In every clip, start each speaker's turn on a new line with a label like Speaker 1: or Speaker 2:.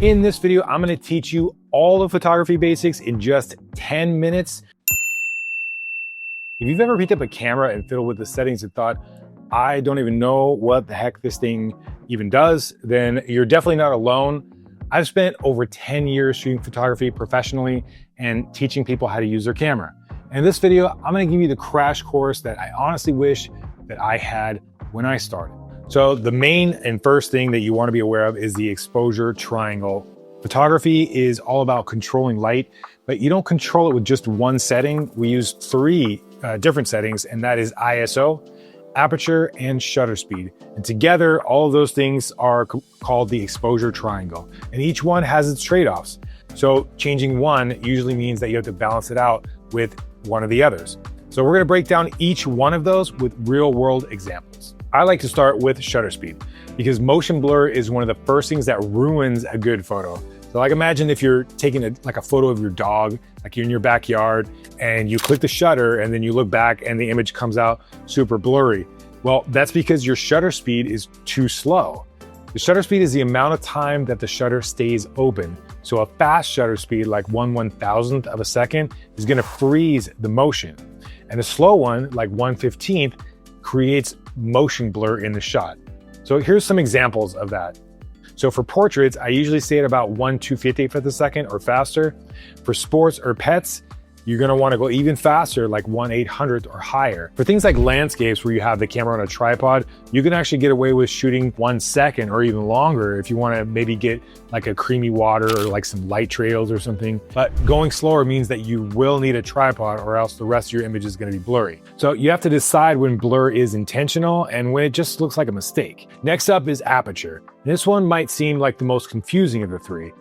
Speaker 1: In this video, I'm gonna teach you all the photography basics in just 10 minutes. If you've ever picked up a camera and fiddled with the settings and thought, I don't even know what the heck this thing even does, then you're definitely not alone. I've spent over 10 years shooting photography professionally and teaching people how to use their camera. In this video, I'm gonna give you the crash course that I honestly wish that I had when I started. So the main and first thing that you wanna be aware of is the exposure triangle. Photography is all about controlling light, but you don't control it with just one setting. We use three different settings, and that is ISO, aperture, and shutter speed. And together, all of those things are called the exposure triangle. And each one has its trade-offs. So changing one usually means that you have to balance it out with one of the others. So we're gonna break down each one of those with real-world examples. I like to start with shutter speed because motion blur is one of the first things that ruins a good photo. So like imagine if you're taking a photo of your dog, like you're in your backyard and you click the shutter and then you look back and the image comes out super blurry. Well, that's because your shutter speed is too slow. The shutter speed is the amount of time that the shutter stays open. So a fast shutter speed, like 1/1000th of a second, is gonna freeze the motion. And a slow one, like 1/15th, creates motion blur in the shot. So here's some examples of that. So for portraits, I usually stay at about 1/250th of a second or faster. For sports or pets, you're gonna wanna go even faster, like 1/800th or higher. For things like landscapes where you have the camera on a tripod, you can actually get away with shooting 1 second or even longer if you wanna maybe get like a creamy water or like some light trails or something. But going slower means that you will need a tripod or else the rest of your image is gonna be blurry. So you have to decide when blur is intentional and when it just looks like a mistake. Next up is aperture. This one might seem like the most confusing of the three.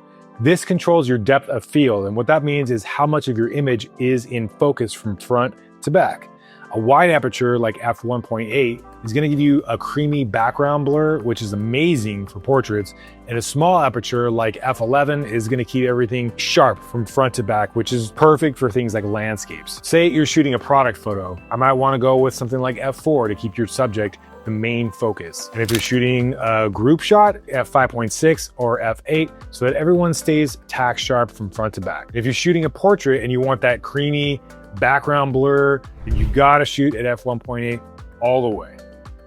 Speaker 1: This controls your depth of field, and what that means is how much of your image is in focus from front to back. A wide aperture like f1.8 is gonna give you a creamy background blur, which is amazing for portraits, and a small aperture like f11 is gonna keep everything sharp from front to back, which is perfect for things like landscapes. Say you're shooting a product photo. I might wanna go with something like f4 to keep your subject the main focus. And if you're shooting a group shot, f5.6 or f8, so that everyone stays tack sharp from front to back. If you're shooting a portrait and you want that creamy background blur, then you gotta shoot at f1.8 all the way.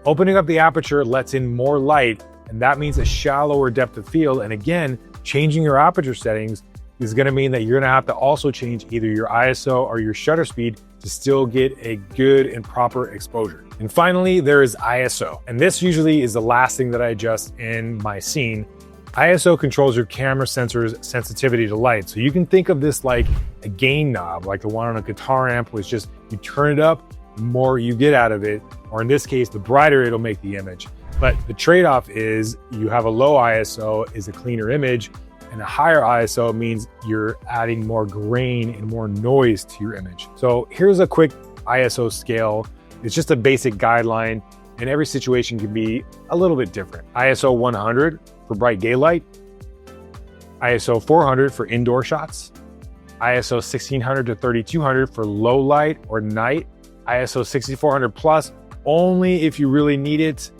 Speaker 1: Opening up the aperture lets in more light, and that means a shallower depth of field. And again, changing your aperture settings is gonna mean that you're gonna have to also change either your ISO or your shutter speed to still get a good and proper exposure. And finally, there is ISO. And this usually is the last thing that I adjust in my scene. ISO controls your camera sensor's sensitivity to light. So you can think of this like a gain knob, like the one on a guitar amp, which just you turn it up, the more you get out of it, or in this case, the brighter it'll make the image. But the trade-off is you have a low ISO is a cleaner image, and a higher ISO means you're adding more grain and more noise to your image. So here's a quick ISO scale. It's just a basic guideline, and every situation can be a little bit different. ISO 100 for bright daylight, ISO 400 for indoor shots, ISO 1600 to 3200 for low light or night, ISO 6400 plus only if you really need it.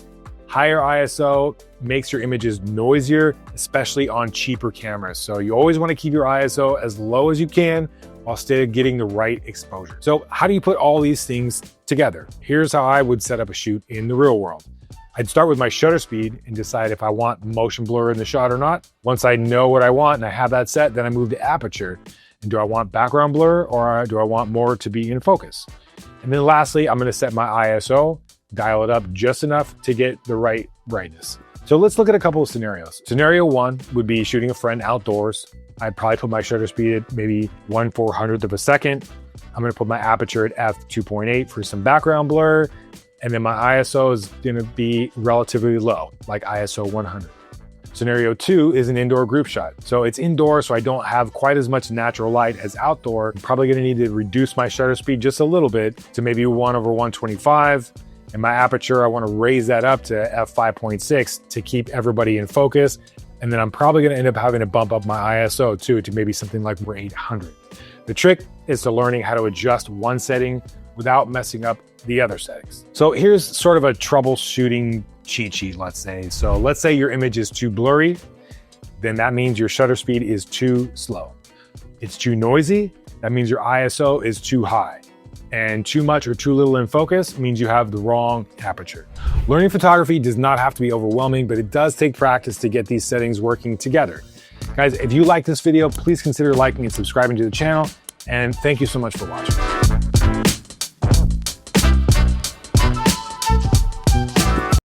Speaker 1: Higher ISO makes your images noisier, especially on cheaper cameras. So you always want to keep your ISO as low as you can while still getting the right exposure. So how do you put all these things together? Here's how I would set up a shoot in the real world. I'd start with my shutter speed and decide if I want motion blur in the shot or not. Once I know what I want and I have that set, then I move to aperture. And do I want background blur or do I want more to be in focus? And then lastly, I'm gonna set my ISO, dial it up just enough to get the right brightness. So let's look at a couple of scenarios. Scenario one would be shooting a friend outdoors. I'd probably put my shutter speed at maybe 1/400th of a second. I'm gonna put my aperture at f2.8 for some background blur. And then my ISO is gonna be relatively low, like ISO 100. Scenario two is an indoor group shot. So it's indoor, so I don't have quite as much natural light as outdoor. I'm probably gonna need to reduce my shutter speed just a little bit to maybe 1/125. And my aperture, I wanna raise that up to f5.6 to keep everybody in focus. And then I'm probably gonna end up having to bump up my ISO too to maybe something like 800. The trick is to learning how to adjust one setting without messing up the other settings. So here's sort of a troubleshooting cheat sheet, let's say. So let's say your image is too blurry. then that means your shutter speed is too slow. It's too noisy, that means your ISO is too high. And too much or too little in focus means you have the wrong aperture. Learning photography does not have to be overwhelming, but it does take practice to get these settings working together. Guys, if you like this video, please consider liking and subscribing to the channel, and thank you so much for watching.